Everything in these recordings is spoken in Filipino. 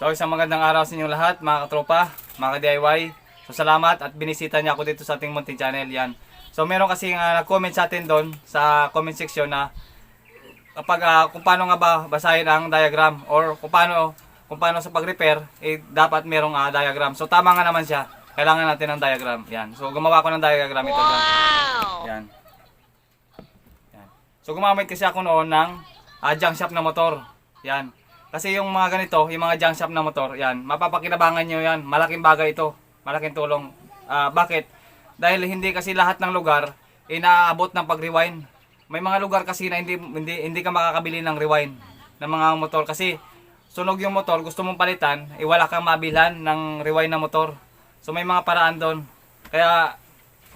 So isang magandang araw sa inyong lahat, mga katropa, mga ka-DIY. So salamat at binisita niya ako dito sa ating munting channel. Yan. So meron kasi nag-comment sa atin doon sa comment section na kapag kung paano nga ba basahin ang diagram or kung paano sa pag-repair, dapat merong diagram. So tama nga naman siya. Kailangan natin ng diagram. Yan. So gumawa ko ng diagram ito. Wow! Yan. Yan. So gumamit kasi ako noon ng junk shop na motor. Yan. Kasi yung mga ganito, yung mga junk shop na motor, yan, mapapakinabangan nyo yan. Malaking bagay ito. Malaking tulong. Bakit? Dahil hindi kasi lahat ng lugar inaabot ng pag-rewind. May mga lugar kasi na hindi ka makakabili ng rewind ng mga motor kasi sunog yung motor, gusto mong palitan, wala kang mabilhan ng rewind na motor. So may mga paraan doon. Kaya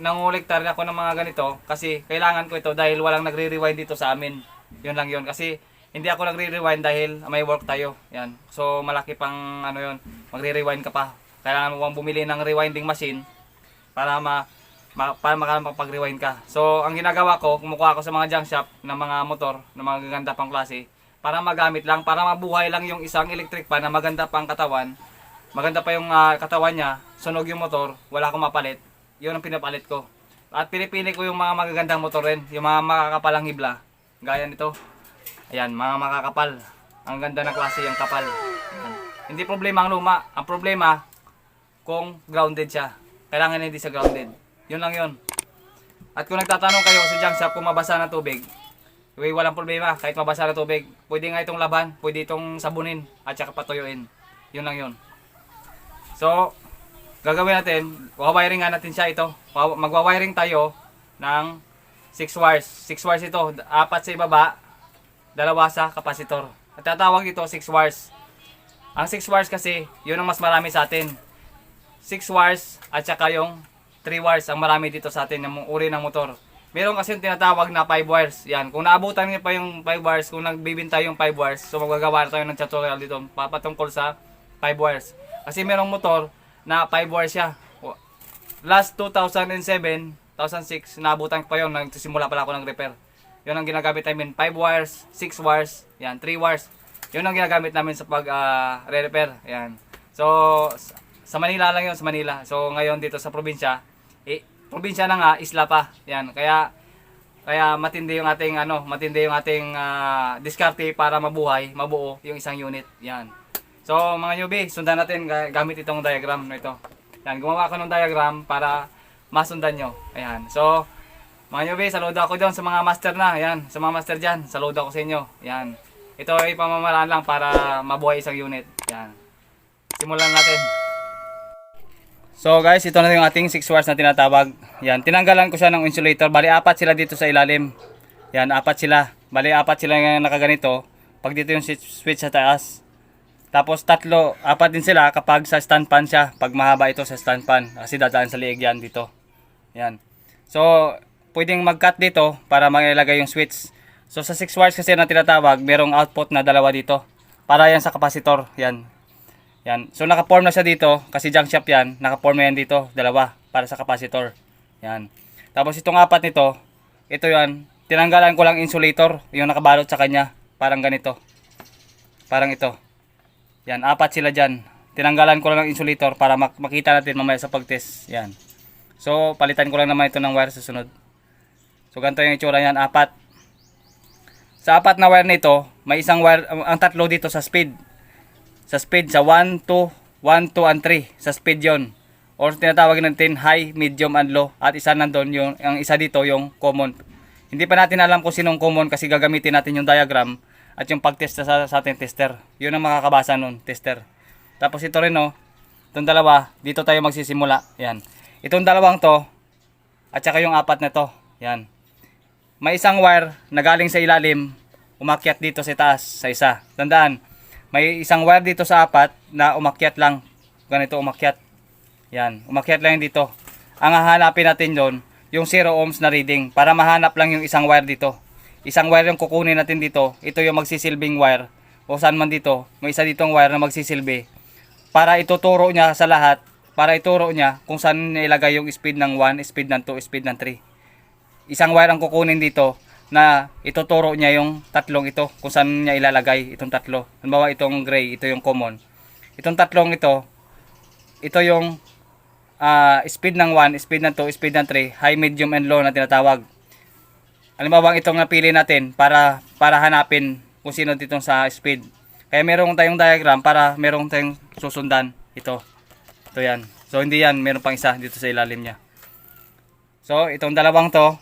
nangulikta rin ako ng mga ganito kasi kailangan ko ito dahil walang nagre-rewind dito sa amin. Yun lang yun. Kasi hindi ako nagre-rewind dahil may work tayo. Yan. So malaki pang yun, magre-rewind ka pa. Kailangan mo bumili ng rewinding machine para makapag-rewind ka. So ang ginagawa ko, kumukuha ako sa mga junk shop ng mga motor na mga gaganda pang klase para magamit lang, para mabuhay lang yung isang electric pan na maganda pang katawan. Maganda pa yung katawan niya, sunog yung motor, wala akong mapalit. Yun ang pinapalit ko. At pinipili ko yung mga magagandang motor rin, yung mga makakapalang hibla. Gaya nito. Ayan, mga makakapal. Ang ganda ng klase yung kapal. Ayan. Hindi problema ang luma. Ang problema, kung grounded siya. Kailangan hindi siya grounded. Yun lang yun. At kung nagtatanong kayo sa junk shop kung mabasa ng tubig, walang problema. Kahit mabasa ng tubig, pwede nga itong laban, pwede itong sabunin, at saka patuyuin. Yun lang yun. So, gagawin natin, wawiring nga natin siya ito. Magwawiring tayo ng 6 wires. 6 wires ito, 4 sa ibaba, 2 sa kapasitor. At tatawag ito 6 wires. Ang 6 wires kasi, yun ang mas marami sa atin. 6 wires at saka yung 3 wires ang marami dito sa atin ng uri ng motor. Meron kasi yung tinatawag na 5 wires. Yan, kung naabutan niyo pa yung 5 wires, kung nagbibinta yung 5 wires, so magagawa tayo ng tutorial dito patungkol sa 5 wires. Kasi merong motor na 5 wires siya. Last 2007, 2006, naabutan ko pa yun, nagsisimula pala ako ng repair. Yun ang ginagamit namin, 5 wires, 6 wires, yan, 3 wires. Yun ang ginagamit namin sa pag-re-repair. Yan. So, sa Manila lang yun, sa Manila. So, ngayon dito sa probinsya, probinsya na nga, isla pa. Yan. Kaya matindi yung ating diskarte para mabuo yung isang unit. Yan. So, mga newbie, sundan natin gamit itong diagram na ito. Yan, gumawa ako ng diagram para masundan nyo. Ayan. So, mga newbie, saludo ako doon sa mga master na. Ayan, sa mga master dyan, saludo ako sa inyo. Ayan. Ito ay pamamaraan lang para mabuhay isang unit. Ayan. Simulan natin. So guys, ito na yung ating 6 wires na tinatawag. Yan, tinanggalan ko siya ng insulator. Bali, 4 sila dito sa ilalim. Yan, 4 sila. Bali, 4 sila yung nakaganito. Pag dito yung switch sa taas. Tapos 4 din sila kapag sa stand pan siya. Pag mahaba ito sa stand pan. Kasi dadaan sa liig yan dito. Yan. So, pwedeng mag-cut dito para mailagay yung switch. So, sa 6 wires kasi na tinatawag, merong output na 2 dito. Para yan sa kapasitor. Yan. Yan. So naka-form na siya dito kasi junk shop yan. Naka-form na yan dito, 2 para sa kapasitor. Yan. Tapos itong 4 nito, ito yan. Tinanggalan ko lang insulator, yung nakabalot sa kanya. Parang ganito. Parang ito. Yan, 4 sila dyan. Tinanggalan ko lang ng insulator para makita natin mamaya sa pag-test. Yan. So palitan ko lang naman ito ng wire sa sunod. So ganito yung itsura yan, 4. Sa 4 na wire nito, may isang wire, ang 3 dito sa speed. Sa speed, sa 1, 2, 1, 2, and 3. Sa speed yon. Or tinatawag natin high, medium, and low. At isa nandun, ang isa dito, yung common. Hindi pa natin alam kung sinong common kasi gagamitin natin yung diagram at yung pag-test sa ating tester. Yun ang makakabasa nun, tester. Tapos ito rin, itong 2, dito tayo magsisimula. Yan. Itong 2 to, at saka yung 4 na to. Yan. May isang wire na galing sa ilalim, umakyat dito sa taas, sa isa. Tandaan, may isang wire dito sa 4 na umakyat lang. Ganito umakyat. Yan. Umakyat lang dito. Ang hahanapin natin doon, yung 0 ohms na reading. Para mahanap lang yung isang wire dito. Isang wire yung kukunin natin dito. Ito yung magsisilbing wire. O saan man dito. May isa ditong wire na magsisilbi. Para ituturo niya sa lahat. Para ituro niya kung saan niya ilagay yung speed ng 1, speed ng 2, speed ng 3. Isang wire ang kukunin dito na ituturo niya yung 3 ito kung saan niya ilalagay itong 3. Halimbawa itong gray, ito yung common. Itong tatlong ito yung speed ng 1, speed ng 2, speed ng 3, high, medium, and low na tinatawag. Halimbawa, itong napili natin para hanapin kung sino ditong sa speed. Kaya meron tayong diagram para meron tayong susundan. Ito yan. So hindi yan, meron pang isa dito sa ilalim niya. So itong dalawang to,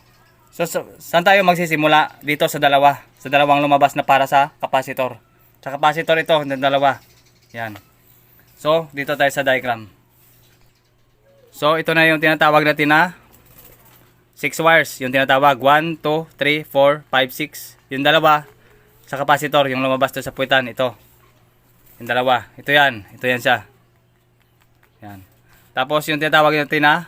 so saan tayo magsisimula? Dito sa dalawang lumabas na para sa capacitor. Sa capacitor ito, yung dalawa. Yan. So dito tayo sa diagram. So ito na yung tinatawag natin na 6 wires, yung tinatawag 1, 2, 3, 4, 5, 6. Yung dalawa sa capacitor, yung lumabas to sa puwitan, ito. Yung dalawa, ito yan siya. Yan. Tapos yung tinatawag natin na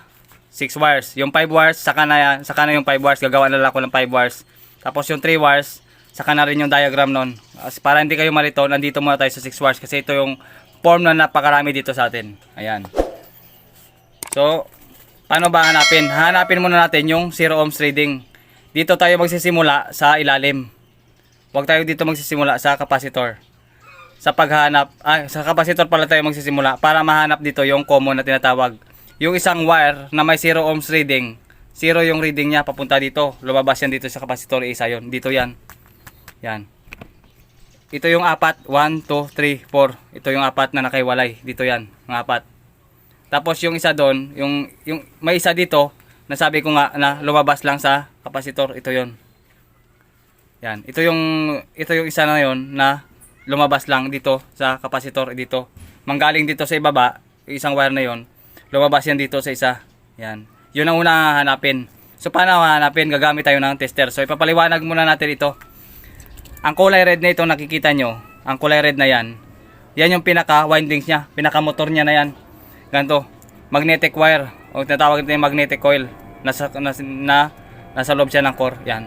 6 wires. Yung 5 wires, saka na yung 5 wires, gagawa na lang ako ng 5 wires. Tapos yung 3 wires, saka na rin yung diagram nun. Para hindi kayo malito, nandito muna tayo sa 6 wires kasi ito yung form na napakarami dito sa atin. Ayan. So, paano ba hanapin? Hanapin muna natin yung 0 ohms reading. Dito tayo magsisimula sa ilalim. Huwag tayo dito magsisimula sa capacitor. Sa paghanap, sa capacitor pala tayo magsisimula para mahanap dito yung common na tinatawag. Yung isang wire na may 0 ohms reading, 0 yung reading niya papunta dito. Lumabas yan dito sa capacitor, isa yon. Dito yan. Yan. Ito yung apat, 1, 2, 3, 4. Ito yung apat na nakaiwalay. Dito yan, ng apat. Tapos yung isa doon, yung may isa dito, nasabi ko nga na lumabas lang sa capacitor, ito yon. Yan, ito yung isa na yon na lumabas lang dito sa capacitor, dito. Manggaling dito sa ibaba, yung isang wire na yon, lumabas yan dito sa isa. Yan. Yun ang unang hanapin. So paano hanapin? Gagamit tayo ng tester. So ipapaliwanag muna natin ito. Ang kulay red na ito nakikita nyo, ang kulay red na yan yung pinaka windings niya, pinaka motor niya na yan. Ganito, magnetic wire o tinatawag natin magnetic coil. Nasa loob siya ng core. Yan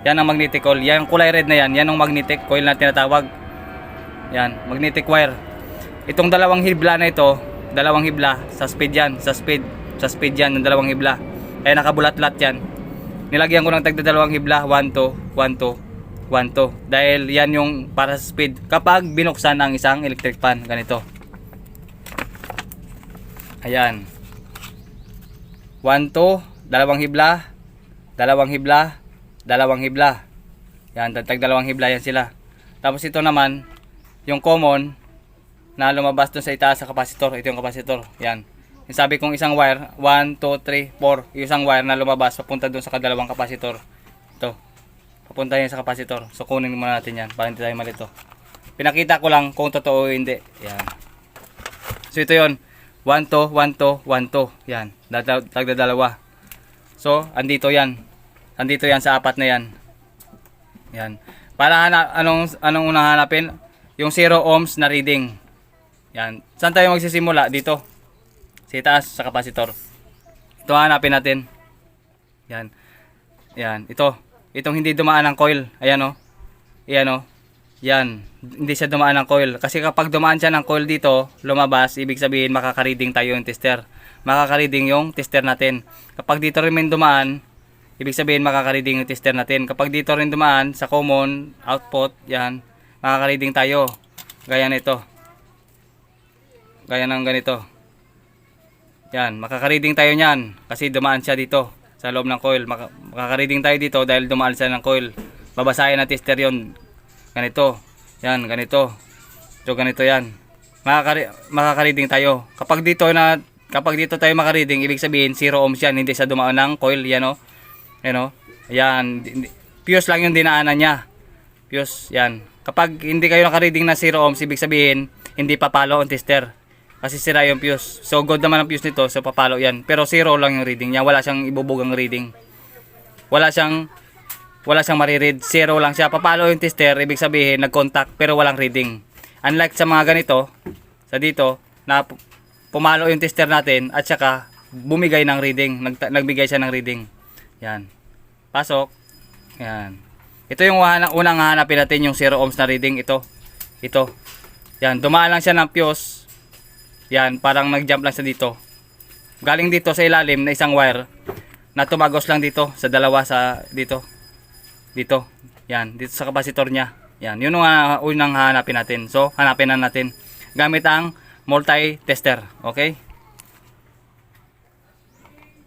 ang magnetic coil. Yan yung kulay red na yan ang magnetic coil na tinatawag. Yan, magnetic wire. Itong dalawang hibla na ito, dalawang hibla sa speed yan, sa speed yan ng dalawang hibla. Kaya nakabulat-lat yan. Nilagyan ko ng tagda dalawang hibla, 1 2 1 2 1 2 dahil yan yung para sa speed kapag binuksan ang isang electric fan. Ganito. Ayan. 1 2, dalawang hibla, dalawang hibla, dalawang hibla. Yan, tag dalawang hibla yan sila. Tapos ito naman yung common na lumabas dun sa itaas sa capacitor. Ito yung capacitor. Yan. Yung sabi kong isang wire, 1 2 3 4. Yung isang wire na lumabas papunta dun sa kadalawang capacitor. Ito. Papunta yan sa capacitor. So kunin muna natin yan para hindi tayo malito. Pinakita ko lang kung totoo o hindi. Yan. So ito yon. 1 2 1 2 1 2. Yan. Tagda dalawa. So andito yan. Andito yan sa apat na yan. Yan. Para anong unang hanapin? Yung 0 ohms na reading. Yan. Saan tayo magsisimula? Dito. Sa itaas sa capacitor. Ito hanapin natin. Yan. Yan. Ito. Itong hindi dumaan ng coil. Ayan o. Ayan o. Yan. Hindi siya dumaan ng coil. Kasi kapag dumaan siya ng coil dito, lumabas, ibig sabihin makaka-reading tayo yung tester. Makaka-reading yung tester natin. Kapag dito rin may dumaan, ibig sabihin makaka-reading yung tester natin. Kapag dito rin dumaan sa common output, yan, makaka-reading tayo. Gaya nito. Gaya ng ganito. Yan, makaka-reading tayo niyan kasi dumaan siya dito sa loob ng coil. Makaka-reading tayo dito dahil dumaan siya ng coil. Babasahin ng tester yon. Ganito. Yan, ganito. So ganito yan. Makaka-reading tayo. Kapag dito tayo maka-reading, ibig sabihin 0 ohms yan, hindi siya dumaan ng coil, yan o. Yan o. Yan, fuse lang yung dinaanan niya. Fuse, yan. Kapag hindi kayo naka-reading na 0 ohms, ibig sabihin hindi papalo ang tester. Kasi sira yung fuse. So good naman ang fuse nito, so papalo yan. Pero 0 lang yung reading niya, wala siyang ibubugang reading. Wala siyang mariread, 0 lang siya. Papalo yung tester, ibig sabihin nag-contact pero walang reading. Unlike sa mga ganito, sa dito, na pumalo yung tester natin at saka bumigay ng reading, nagbigay siya ng reading. Yan. Pasok. Yan. Ito yung unang hahanapin natin, yung 0 ohms na reading. Ito. Yan, dumaan lang siya ng fuse. Yan, parang nag-jump lang siya dito. Galing dito sa ilalim na isang wire na tumagos lang dito sa dalawa sa dito. Yan, dito sa capacitor niya. Yan, yun ang unang hanapin natin. So, hanapin na natin gamit ang multi-tester. Okay?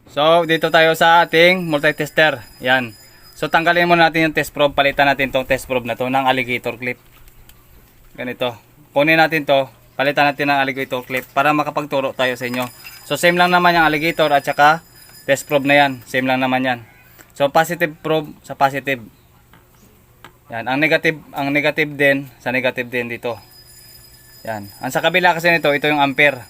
So, dito tayo sa ating multi-tester. Yan. So, tanggalin muna natin yung test probe. Palitan natin tong test probe na to ng alligator clip. Ganito. Kunin natin to. Palitan natin ng alligator clip para makapagturo tayo sa inyo. So, same lang naman yung alligator at saka test probe na yan. Same lang naman yan. So, positive probe sa positive. Yan. Ang negative din sa negative din dito. Yan. Ang sa kabila kasi nito, ito yung ampere.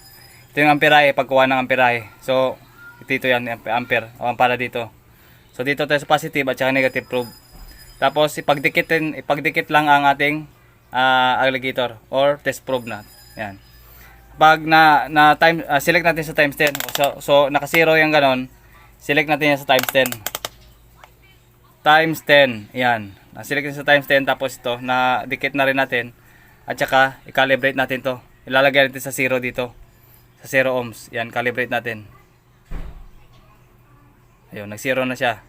Ito yung amperahe, pagkuha ng amperahe. So, dito yan, ampere. O, para dito. So, dito tayo sa positive at saka negative probe. Tapos, ipagdikit lang ang ating alligator or test probe na. Yan. Pag select natin sa times 10. So naka-zero yung ganon. Select natin yan sa times 10. Times 10. Yan. Na-select natin sa times 10. Tapos ito, na-dikit na rin natin. At saka, i-calibrate natin to. Ilalagay natin sa 0 dito. Sa 0 ohms. Yan, calibrate natin. Ayun, nag-0 na siya.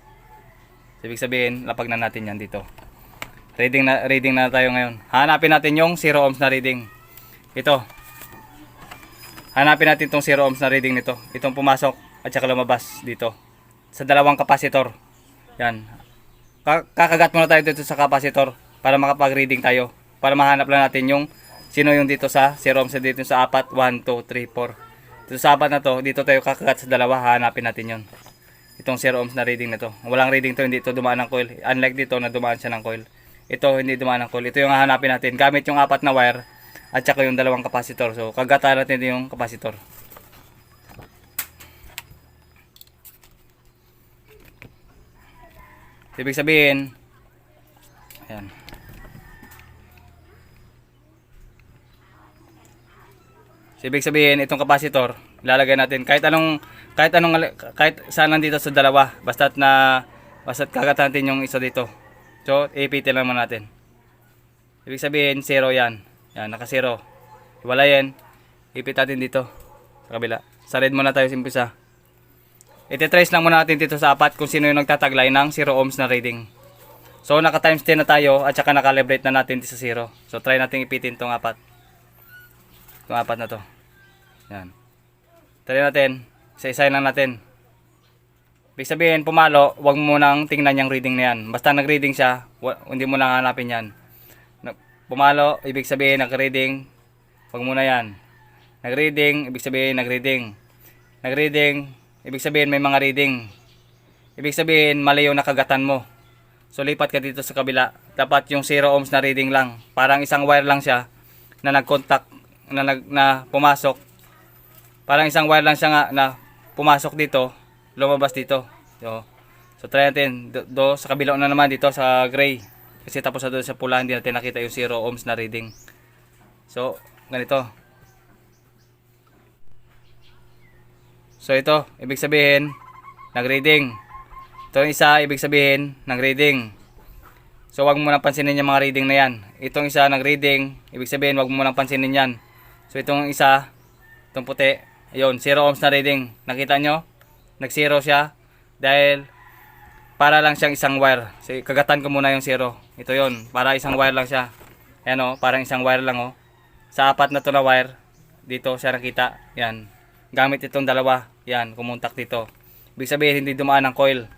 So, ibig sabihin, lapag na natin yan dito. Reading na tayo ngayon. Hanapin natin yung 0 ohms na reading. Ito. Hanapin natin itong 0 ohms na reading nito. Itong pumasok at saka lumabas dito. Sa dalawang kapasitor. Yan. Kakagat muna tayo dito sa kapasitor para makapag-reading tayo. Para mahanap lang natin yung sino yung dito sa 0 ohms dito sa 4. 1, 2, 3, 4. Dito sa 4 na to, dito tayo kakagat sa dalawa. Hanapin natin yun. Itong 0 ohms na reading na to. Walang reading to, hindi ito dumaan ng coil. Unlike dito na dumaan siya ng coil. Ito hindi dumaan ng coil. Ito yung hahanapin natin. Gamit yung 4 na wire at saka yung dalawang kapasitor. So kagatan natin yung kapasitor. Ibig sabihin, ayan. So, ibig sabihin itong kapasitor, ilalagay natin kahit saan nandito sa dalawa, basta't kagatan natin yung isa dito. So, ipitin lang muna natin. Ibig sabihin, 0 yan. Yan, naka-0. Hiwalayin. Ipit natin dito. Sa kabila. Sa red muna tayo simpisa. Iti-trace lang muna natin dito sa 4 kung sino yung nagtataglay ng 0 ohms na reading. So, naka-times 10 na tayo at saka nakalibrate na natin dito sa 0. So, try natin ipitin itong 4. Itong 4 na to. Yan. Try natin. Isa-isahin lang natin. Ibig sabihin, pumalo, huwag mo nang tingnan yung reading na yan. Basta nag-reading siya, hindi mo nang hanapin yan. Pumalo, ibig sabihin, nag-reading, huwag mo na yan. Nag-reading, ibig sabihin, nag-reading. Nag-reading, ibig sabihin, may mga reading. Ibig sabihin, mali yung nakagatan mo. So, lipat ka dito sa kabila. Dapat yung 0 ohms na reading lang. Parang isang wire lang siya na nag-contact, na pumasok. Parang isang wire lang siya nga na pumasok dito. Lumabas dito. So try natin sa kabila na naman dito sa gray. Kasi tapos na doon sa pula, hindi natin nakita yung 0 ohms na reading. So, ganito. So ito, ibig sabihin, nag-reading. Ito yung isa, ibig sabihin, nag-reading. So wag mo nang pansinin yung mga reading na yan. Itong isa, nag-reading, ibig sabihin, wag mo nang pansinin yan. So itong isa, itong puti, ayun, 0 ohms na reading. Nakita nyo? Nag-0 siya dahil para lang siyang isang wire. So, kagatan ko muna yung 0. Ito yon, para isang wire lang siya. Ayan o, parang isang wire lang o. Sa 4 na to na wire, dito siya nakita. Yan. Gamit itong dalawa. Yan, kumontak dito. Ibig sabihin, hindi dumaan ng coil.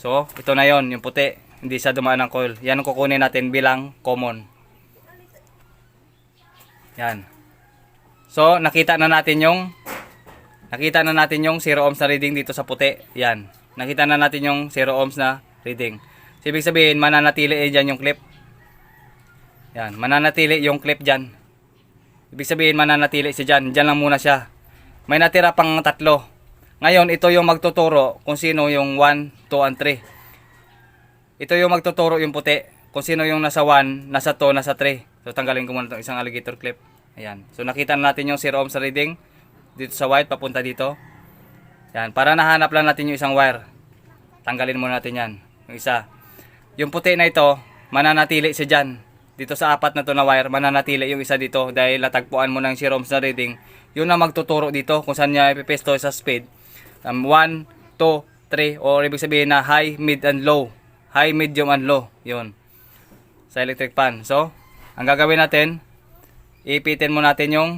So, ito na yon, yung puti. Hindi siya dumaan ng coil. Yan ang kukunin natin bilang common. Yan. So, nakita na natin yung 0 ohms na reading dito sa puti. Yan. Nakita na natin yung 0 ohms na reading. So, ibig sabihin, mananatili dyan yung clip. Yan. Mananatili yung clip dyan. Ibig sabihin, mananatili siya dyan. Dyan lang muna siya. May natira pang 3. Ngayon, ito yung magtuturo kung sino yung 1, 2, and 3. Ito yung magtuturo yung puti. Kung sino yung nasa 1, nasa 2, nasa 3. So, tanggalin ko muna itong isang alligator clip. Ayan. So, nakita na natin yung 0 ohms na reading. Dito sa white, papunta dito. Yan, para nahanap lang natin yung isang wire. Tanggalin muna natin yan. Yung isa. Yung puti na ito, mananatili siya dyan. Dito sa 4 na to na wire, mananatili yung isa dito dahil natagpuan mo ng 0 ohms na reading. Yun na magtuturo dito kung saan niya ipipesto sa speed. 1, 2, 3, or ibig sabihin na high, mid, and low. High, medium, and low. Yun. Sa electric fan. So, ang gagawin natin, ipitin mo natin yung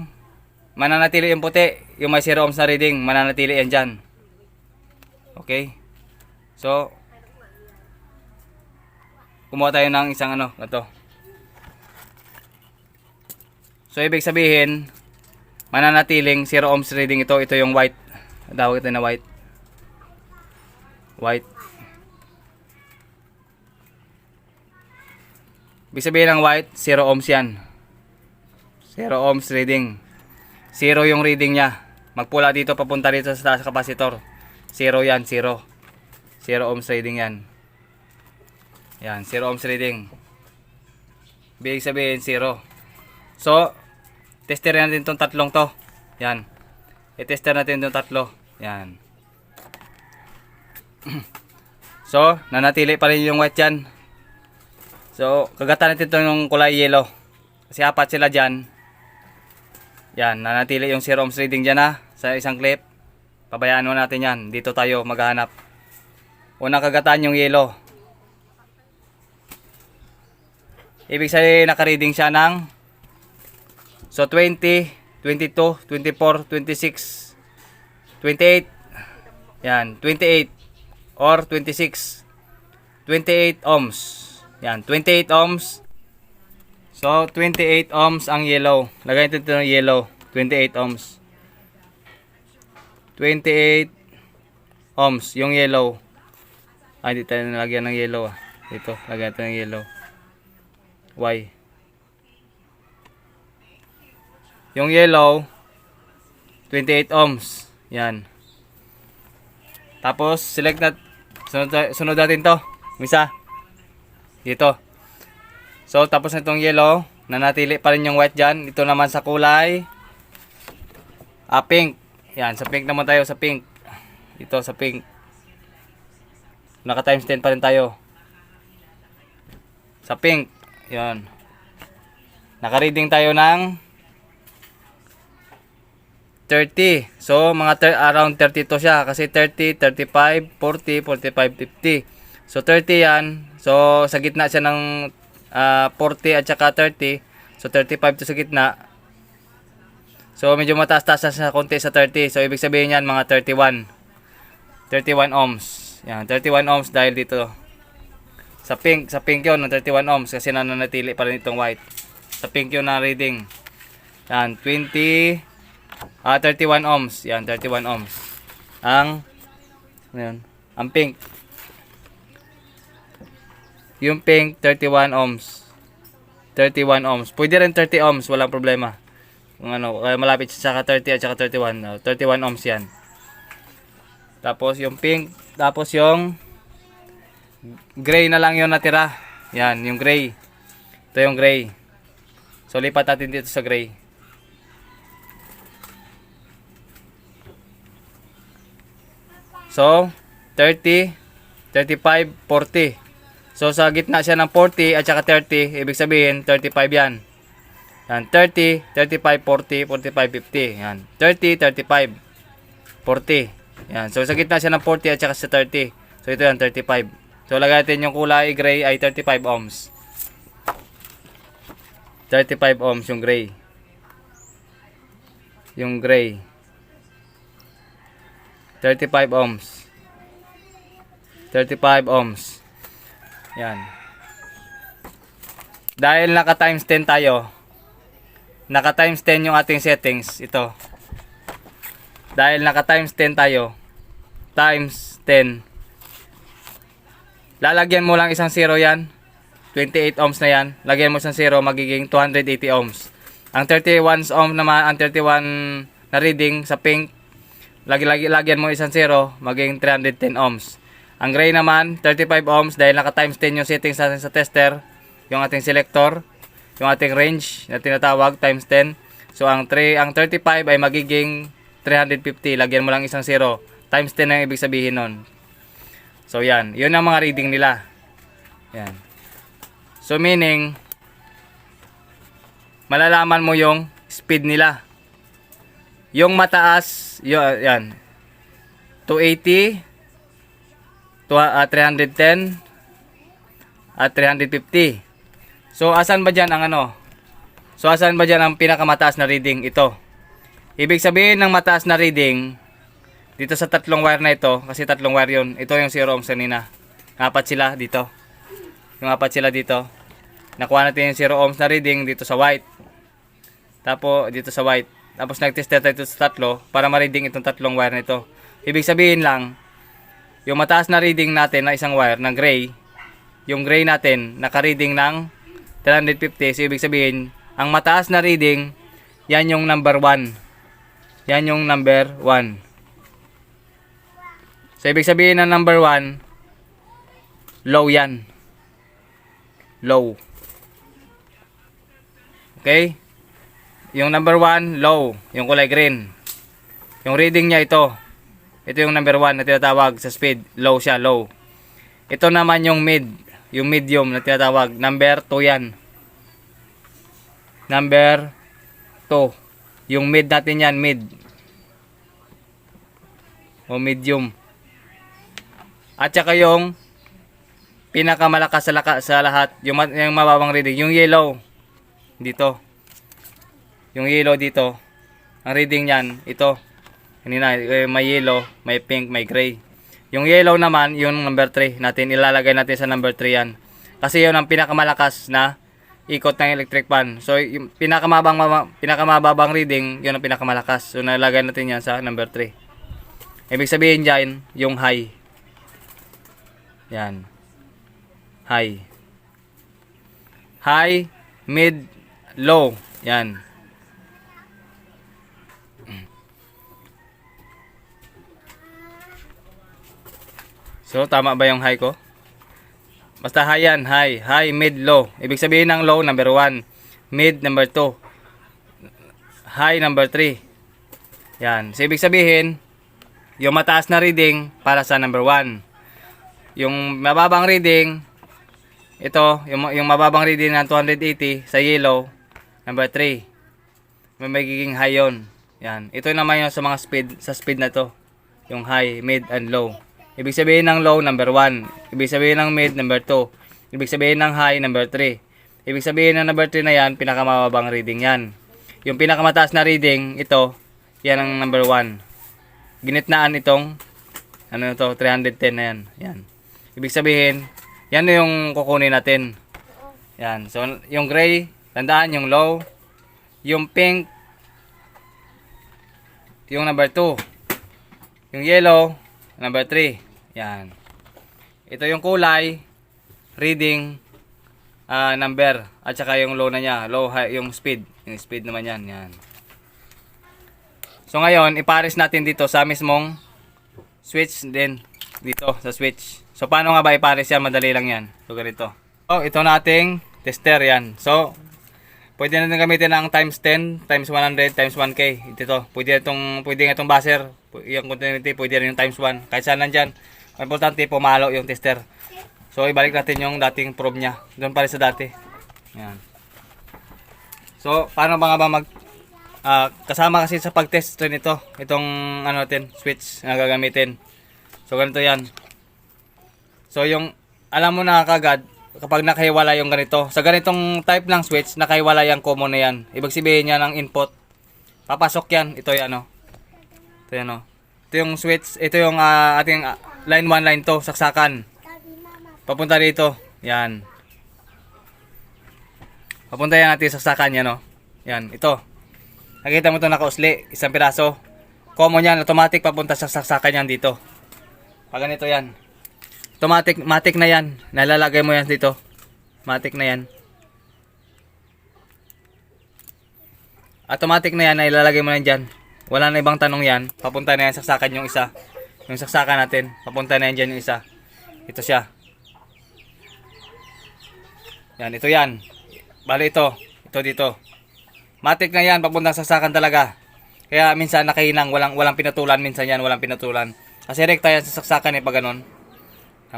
mananatili yung puti, yung may 0 ohms na reading, mananatili yan dyan. Okay? So, kumuha tayo ng isang ito. So, ibig sabihin, mananatiling 0 ohms reading ito. Ito yung white. Tawag ito na white. White. Ibig sabihin ng white, 0 ohms yan. 0 ohms reading. 0 yung reading niya. Magpula dito, papunta dito sa capacitor. 0 yan, 0. 0 ohms reading yan. Yan, 0 ohms reading. Ibig sabihin, 0. So, tester natin itong tatlong to. Yan. I-tester natin itong tatlo. Yan. So, nanatili pa rin yung white dyan. So, kagatan natin itong kulay yellow. Kasi apat sila dyan. Yan, nanatili yung 0 ohms reading dyan sa isang clip. Pabayaan mo natin yan. Dito tayo maghahanap. Unang kagatan yung yellow. Ibig sabihin naka-reading siya ng 20, 22, 24, 26, 28. Yan, 28 or 26. 28 ohms. Yan, 28 ohms. So, 28 ohms ang yellow. Lagay ito ng yellow. 28 ohms. 28 ohms yung yellow. Ay, dito tayo nalagyan ng yellow. Dito, lagyan ito ng yellow. Y. Yung yellow, 28 ohms. Yan. Tapos, select na. Sunod natin to. Misa. Dito. So, tapos na itong yellow, nanatili pa rin yung white dyan. Ito naman sa kulay pink. Yan, sa pink naman tayo, sa pink. Ito, sa pink. Naka times 10 pa rin tayo. Sa pink. Yan. Naka-reading tayo ng 30. So, around 32 siya. Kasi 30, 35, 40, 45, 50. So, 30 yan. So, sa gitna siya ng 40 at saka 30. So 35 to sa gitna. So medyo mataas-taas sa konti sa 30. So ibig sabihin yan mga 31. 31 ohms. Yan, 31 ohms dahil dito. Sa pink yun, 31 ohms kasi nananatili pa rin itong white. Sa pink yun na reading. Yan, 31 ohms. Yan, 31 ohms. Ang pink. Yung pink, 31 ohms. 31 ohms. Pwede rin 30 ohms, walang problema. Kung malapit siya sa 30 at saka 31. 31 ohms yan. Tapos yung pink, tapos yung gray na lang yung natira. Yan, yung gray. Ito yung gray. So lipat natin dito sa gray. So, 30, 35, 40. So, sa gitna siya ng 40 at saka 30, ibig sabihin, 35 yan. Yan, 30, 35, 40, 45, 50. Yan, 30, 35, 40. Yan, so sa gitna siya ng 40 at saka sa 30. So, ito yan, 35. So, lagay natin yung kulay gray ay 35 ohms. 35 ohms yung gray. Yung gray. 35 ohms. 35 ohms. Yan. Dahil naka times 10 tayo. Naka times 10 yung ating settings. Ito. Dahil naka times 10 tayo. Times 10. Lalagyan mo lang isang 0 yan. 28 ohms na yan. Lagyan mo isang 0, magiging 280 ohms. Ang 31 ohm naman, ang 31 na reading sa pink, lagyan mo isang 0, magiging 310 ohms. Ang gray naman, 35 ohms dahil naka times 10 yung settings natin sa tester, yung ating selector, yung ating range na tinatawag times 10. So ang 35 ay magiging 350, lagyan mo lang isang 0. Times 10 ang ibig sabihin nun. So yan, yun ang mga reading nila. Yan. So meaning, malalaman mo yung speed nila. Yung mataas, yan, 280, 310 at 350. So asan ba diyan ang So asan ba diyan ang pinakamataas na reading? Ito. Ibig sabihin ng mataas na reading, dito sa tatlong wire na ito, kasi tatlong wire yun, ito yung 0 ohms kanina. Apat sila dito. Yung apat sila dito. Nakuha natin yung 0 ohms na reading dito sa white. Tapos dito sa white. Tapos nag-test tayo sa tatlo para ma-reading itong tatlong wire na ito. Ibig sabihin lang, yung mataas na reading natin na isang wire na gray, yung gray natin naka-reading ng 350. So ibig sabihin, ang mataas na reading, yan yung number 1. Yan yung number 1. So ibig sabihin ng number 1, low yan. Low. Okay? Yung number 1, low. Yung kulay green. Yung reading niya ito. Ito yung number 1 na tinatawag sa speed. Low siya, low. Ito naman yung mid. Yung medium na tinatawag. Number 2 yan. Number 2. Yung mid natin yan, mid. O medium. At saka yung pinakamalakas sa lahat. Yung mababang reading. Yung yellow. Dito. Yung yellow dito. Ang reading yan, ito. Kanina, may yellow, may pink, may gray. Yung yellow naman, yung number 3 natin. Ilalagay natin sa number 3 yan. Kasi yun ang pinakamalakas na ikot ng electric fan. So, yung pinakamababang reading, yun ang pinakamalakas. So, nalagay natin yan sa number 3. Ibig sabihin dyan, yung high. Yan. High. High, mid, low. Yan. So, tama ba yung high ko? Basta high yan, high. High, mid, low. Ibig sabihin ng low, number 1. Mid, number 2. High, number 3. Yan. So, ibig sabihin, yung mataas na reading para sa number 1. Yung mababang reading, ito, yung mababang reading ng 280 sa yellow, number 3. May magiging high yun. Yan. Ito naman yung sa mga speed, sa speed na to. Yung high, mid, and low. Ibig sabihin ng low, number 1. Ibig sabihin ng mid, number 2. Ibig sabihin ng high, number 3. Ibig sabihin ng number 3 na yan, pinakamababang reading yan. Yung pinakamataas na reading, ito, yan ang number 1. Ginitnaan itong, ano ito, 310 na yan. Yan. Ibig sabihin, yan yung kukunin natin. Yan. So, yung gray, tandaan, yung low. Yung pink, yung number 2. Yung yellow, number 3. Yan. Ito yung kulay, reading, number. At saka yung low na niya. Low, high, yung speed. Yung speed naman yan. Yan. So ngayon, ipares natin dito sa mismong switch din. Dito sa switch. So paano nga ba ipares yan? Madali lang yan. So ganito. So ito nating tester yan. So pwede natin gamitin ang times 10, times 100, times 1K. Ito. Pwede nga itong buzzer. Yung continuity, pwede rin yung times 1. Kahit saan nandyan. Ang importante, pumalo yung tester. So, ibalik natin yung dating probe niya. Doon pa rin sa dati. Yan. So, paano ba nga ba kasama kasi sa pag-test rin ito. Itong, natin, switch na gagamitin. So, ganito yan. So, yung, alam mo na kagad, kapag nakahiwala yung ganito. Sa ganitong type ng switch, nakahiwala yung common na yan. Ibig sabihin niya ng input. Papasok yan. Ito yan, Ito yan, Ito yung switch. Ito yung ating line 1, line 2. Saksakan. Papunta dito. Yan. Papunta yan natin saksakan yan, Yan. Ito. Nakita mo ito nakausli. Isang piraso. Common yan. Automatic papunta sa saksakan yan dito. Pag ganito yan. Matic na yan. Nalalagay mo yan dito. Matic na yan. Automatic na yan. Ilalagay mo na yan dyan. Wala na ibang tanong yan. Papunta na yan saksakan yung isa. Yung saksakan natin. Papunta na yan dyan yung isa. Ito siya. Yan. Ito yan. Bali ito. Ito dito. Matic na yan. Papunta sa saksakan talaga. Kaya minsan nakahinang. Walang pinatulan. Minsan yan. Walang pinatulan. Kasi rekta yan sa saksakan pag ganun.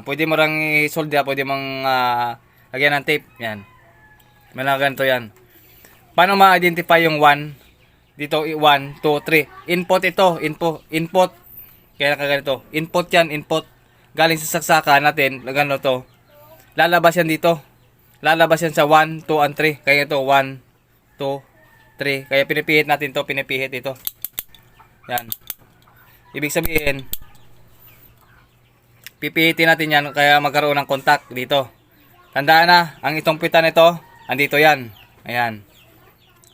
Pwede mo lang i-solder. Pwede mong lagyan ng tape. Yan. May ganito yan. Paano ma-identify yung 1? Dito 1, 2, 3. Input ito. Input. Kaya nakaganito. Input yan. Input. Galing sa saksakan natin. Gano to. Lalabas yan dito. Lalabas yan sa 1, 2, and 3. Kaya ito 1, 2, 3. Kaya pinipihit natin to. Pinipihit ito. Yan. Ibig sabihin, pipihitin natin yan kaya magkaroon ng contact dito. Tandaan na, ang itong pita nito, andito yan. Ayan.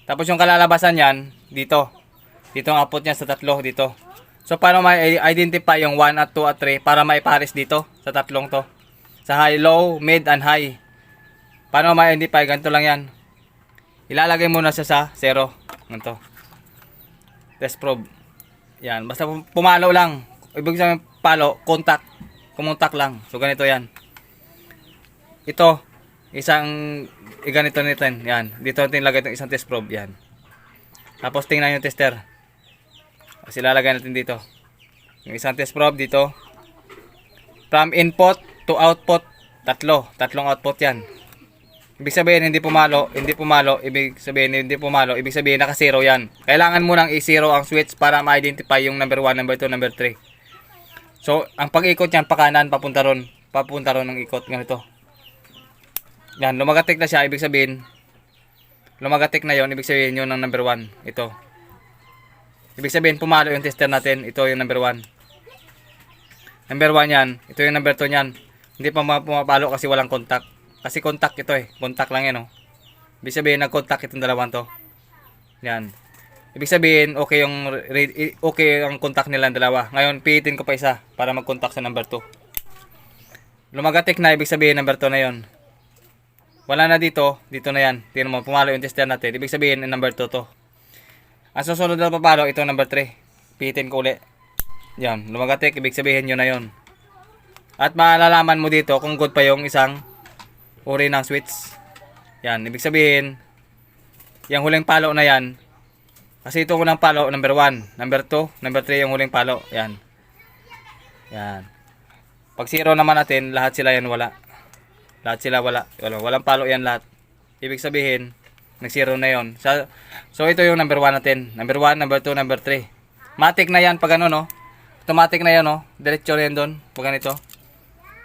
Tapos yung kalalabasan yan, dito. Dito ang output niya sa tatlo, dito. So, paano ma-identify yung 1 at 2 at 3 para maipares dito sa tatlong to? Sa high, low, mid, and high. Paano ma-identify? Ganito lang yan. Ilalagay muna siya sa 0. Ganito. Test probe. Yan. Basta pumalo lang. Ibig sabihin palo, contact. Kumontak lang. So, ganito yan. Ito, ganito natin. Yan. Dito natin ilagay itong isang test probe. Yan. Tapos, tingnan yung tester. Kasi lalagay natin dito. Yung isang test probe dito. From input to output. Tatlong output yan. Ibig sabihin hindi pumalo. Ibig sabihin naka-zero yan. Kailangan mo nang i-zero ang switch para ma-identify yung number 1, number 2, number 3. So, ang pag-ikot yan, pa kanan, papunta ron ng ikot. Ganito. Yan, lumagatik na siya. Ibig sabihin yun ang number 1. Ito. Ibig sabihin, pumalo yung tester natin. Ito yung number 1. Number 1 yan. Ito yung number 2 yan. Hindi pa pumapalo kasi walang contact. Kasi contact ito eh. Contact lang yan, oh. Ibig sabihin, nag-contact itong dalawang to. Yan. Ibig sabihin, okay ang contact nilang dalawa. Ngayon, pihitin ko pa isa para mag-contact sa number 2. Lumagatik na, ibig sabihin, number 2 na yon. Wala na dito. Dito na yan. Tingnan mo, pumalo yung tester natin. Ibig sabihin, number 2 to. Ang susunod na papalo, ito number 3. Pihitin ko ulit. Yan, lumagatik, ibig sabihin yun na yun. At malalaman mo dito kung good pa yung isang uri ng switch. Yan, ibig sabihin, yung huling palo na yan, kasi ito unang palo, number 1, number 2, number 3 yung huling palo. Yan. Yan. Pag 0 naman natin, lahat sila yan wala. Lahat sila wala. Walang palo yan lahat. Ibig sabihin, nag-0 na yon. So, ito yung number 1 natin. Number 1, number 2, number 3. Matic na yan pag ano, no? Automatic na yan, no? Diretso na yan doon. Pag ganito.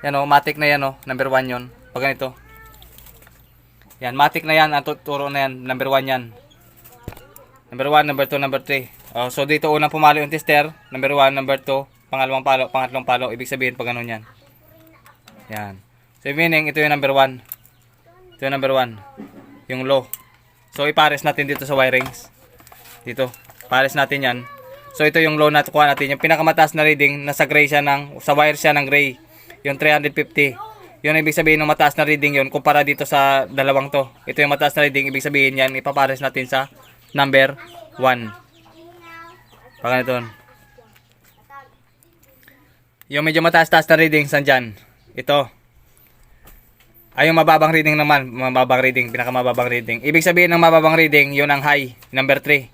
Yan, no? Matic na yan, no? Number 1 yon. Pag ganito. Yan, matic na yan. Ang tuturo na yan. Number 1 yan. Number 1, number 2, number 3. So, dito unang pumalo yung tester. Number 1, number 2. Pangalawang palo, pangatlong palo. Ibig sabihin pag ganun yan. Yan. So, meaning, ito yung number 1. Ito yung number 1. Yung low. So, ipares natin dito sa wirings. Dito. Pares natin yan. So, ito yung low na kuha natin. Yung pinakamataas na reading, nasa gray siya sa wire siya ng gray. Yung 350. Yun ibig sabihin ng mataas na reading yun kumpara dito sa dalawang to. Ito yung mataas na reading. Ibig sabihin yan, ipapares natin sa number 1. Pag ganito. Yung medyo mataas-taas na reading, saan dyan? Ito. Ay, yung mababang reading naman. Mababang reading. Pinakamababang reading. Ibig sabihin ng mababang reading, yun ang high. Number 3.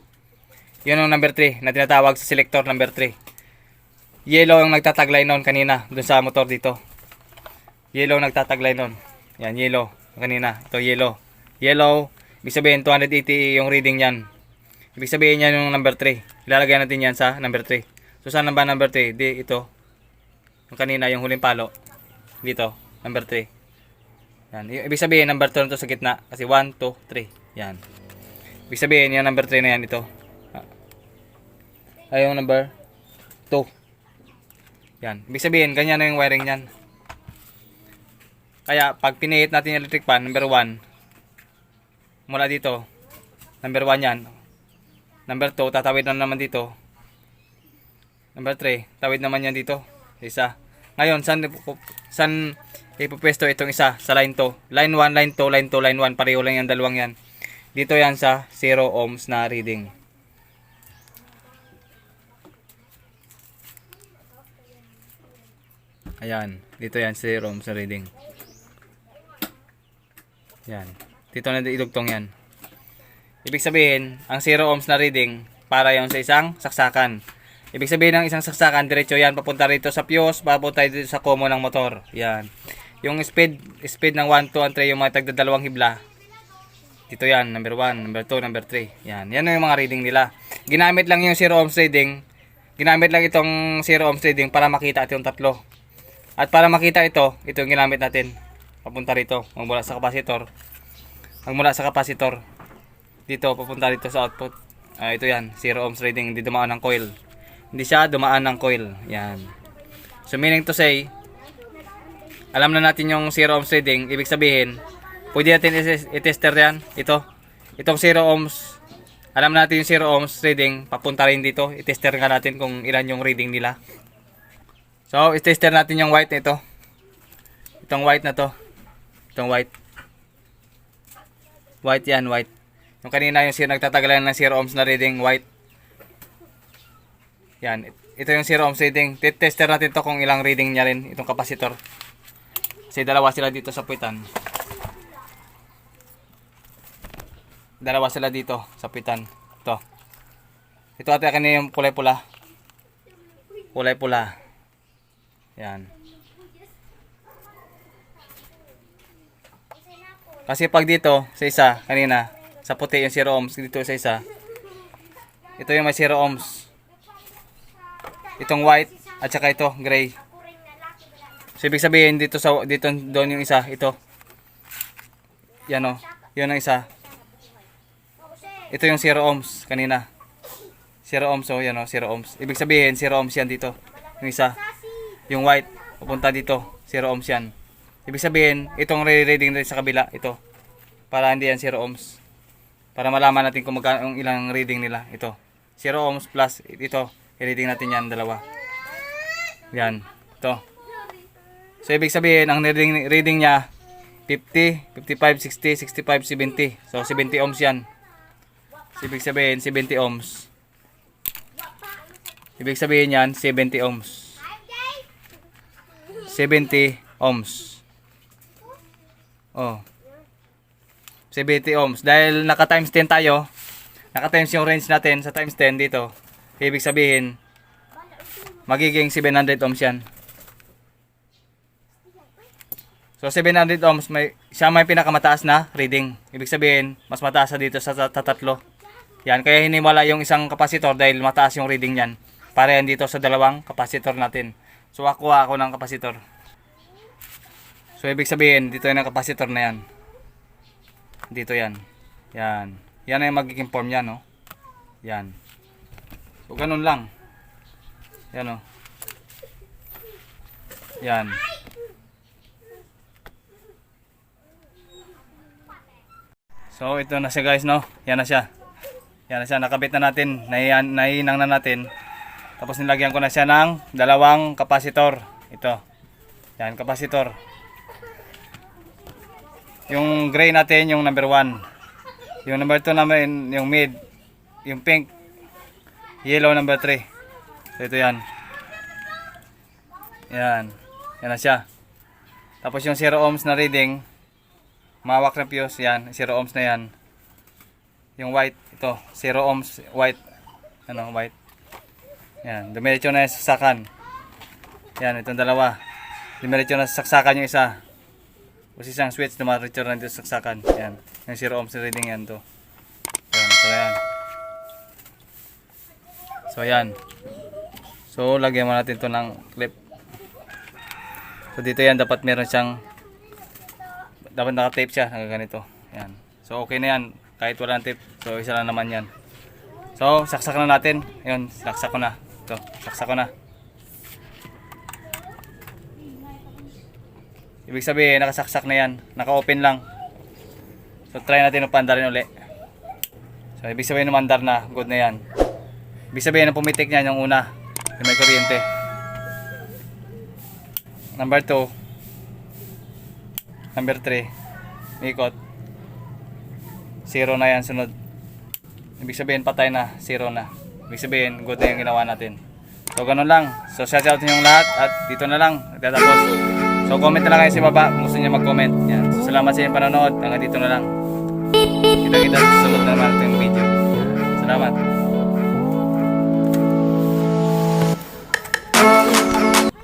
Yun ang number 3 na tinatawag sa selector number 3. Yellow yung nagtataglay noon kanina. Doon sa motor dito. Yellow nagtataglay noon. Yan, yellow. Kanina. Ito, yellow. Yellow. Ibig sabihin, 280 yung reading yan. Ibig sabihin yan yung number 3. Ilalagay natin yan sa number 3. So, saan ba number 3? Di, ito. Yung kanina, yung huling palo. Dito, number 3. Yan. Ibig sabihin, number 2 na ito sa gitna. Kasi 1, 2, 3. Yan. Ibig sabihin, yung number 3 na yan, ito. Ay, yung number 2. Yan. Ibig sabihin, ganyan na yung wiring yan. Kaya, pag pinihit natin yung electric fan, number 1, mula dito, number 1 yan. Number 2, tatawid na naman dito. Number 3, tawid naman yan dito. Isa. Ngayon, saan ipupwesto itong isa? Sa line 2. Line 1, line 2, line 2, line 1. Pareho lang yan, dalawang yan. Dito yan sa 0 ohms na reading. Ayan. Dito yan, 0 ohms na reading. Yan. Dito na idugtong yan. Ibig sabihin, ang 0 ohms na reading, para yon sa isang saksakan. Ibig sabihin ng isang saksakan, diretso yan, papunta rito sa fuse, papunta dito sa common ng motor. Yan. Yung speed ng 1, 2, and 3, yung mga tagdadalawang hibla. Dito yan, number 1, number 2, number 3. Yan. Yan yung mga reading nila. Ginamit lang yung 0 ohms reading. Ginamit lang itong 0 ohms reading para makita itong tatlo. At para makita ito yung ginamit natin. Papunta rito, magmula sa kapasitor. Magmula sa kapasitor. Dito, papunta dito sa output. Ito yan, 0 ohms reading. Hindi dumaan ng coil. hindi siya dumaan ng coil. Yan. So meaning to say, alam na natin yung 0 ohms reading, ibig sabihin, pwede natin i-tester yan. Itong 0 ohms, alam natin yung 0 ohms reading, papunta rin dito. I-tester nga natin kung ilan yung reading nila. So, i-tester natin yung white nito. Itong white na to. Itong white. White yan, white. Yung kanina yung nagtatagalan ng 0 ohms na reading, white. Yan. Ito yung 0 ohms reading. Tester natin to kung ilang reading niya rin, itong kapasitor. Kasi dalawa sila dito sa puwitan. Dalawa sila dito sa puwitan. Ito ate kanina yung kulay pula. Kulay pula. Yan. Kasi pag dito sa isa kanina sa puti yung 0 ohms, dito sa isa. Ito yung may 0 ohms. Itong white at saka ito gray. So ibig sabihin dito doon yung isa, ito. Yan oh, yun ang isa. Ito yung 0 ohms kanina. 0 ohms oh, yan oh, 0 ohms. Ibig sabihin 0 ohms yan dito. Yung isa. Yung white pupunta dito, 0 ohms yan. Ibig sabihin itong reading rin sa kabila, ito. Para hindi yan 0 ohms. Para malaman natin kung magkano yung ilang reading nila, ito. 0 ohms plus ito, i-reading natin yan dalawa. Yan, ito. So, ibig sabihin, ang reading niya, 50, 55, 60, 65, 70. So, 70 ohms yan. So, ibig sabihin, 70 ohms. Ibig sabihin yan, 70 ohms. 70 ohms. Oh. 70 ohms. Dahil naka times 10 tayo, naka times yung range natin sa times 10 dito. Ibig sabihin, magiging 700 ohms yan. So 700 ohms, siya may pinakamataas na reading. Ibig sabihin, mas mataas na dito sa tatlo. Yan, kaya hinimala yung isang kapasitor dahil mataas yung reading niyan. Para yan dito sa dalawang kapasitor natin. So kuha ako ng kapasitor. So ibig sabihin, dito yung kapasitor na yan. Dito yan. Yan. Yan na yung magiging form yan, no? Yan. So ganun lang. Yan, no? Yan. So ito na siya guys, no? Yan na siya. Yan na siya, nakabit na natin. Nahihinang na natin. Tapos nilagyan ko na siya ng dalawang kapasitor. Ito. Yan, kapasitor. Yung gray natin, yung number 1. Yung number 2 namin, yung mid. Yung pink. Yellow number 3. So ito yan. Yan. Yan na siya. Tapos yung 0 ohms na reading, mawak na fuse, yan, 0 ohms na yan. Yung white, ito, 0 ohms, white. Ano, white. Yan, dumiretso na yung saksakan. Yan, itong dalawa. Dumiretso na saksakan yung isa. Kasi isang switch, dumiretso na yung saksakan. Yan, yung 0 ohms reading yan to. Yan, so yan. So yan. So, lagyan mo natin to ng clip. So, dito yan, dapat meron siyang dapat naka-tape siya hanggang ganito. Yan. So okay na yan kahit walang tape. So isa lang naman yan. So saksak na natin. Ayun, saksak ko na. Ito, saksak ko na. Ibig sabihin nakasaksak na yan. Naka-open lang. So try natin upandarin uli. So ibig sabihin umandar na. Good na yan. Ibig sabihin na pumitik niyan yung una. Yung may kuryente. Number 2. Number 3, ikot. 0 na yan sunod. Ibig sabihin patay na, 0 na. Ibig sabihin good na yung ginawa natin. So ganun lang. So shout out yung lahat at dito na lang nagtatapos. So comment na lang kayo sa baba kung gusto niyo mag-comment. Yan. So salamat sa inyong panonood. Hanggang dito na lang. Kita-kita sa susunod na naman itong video. Salamat.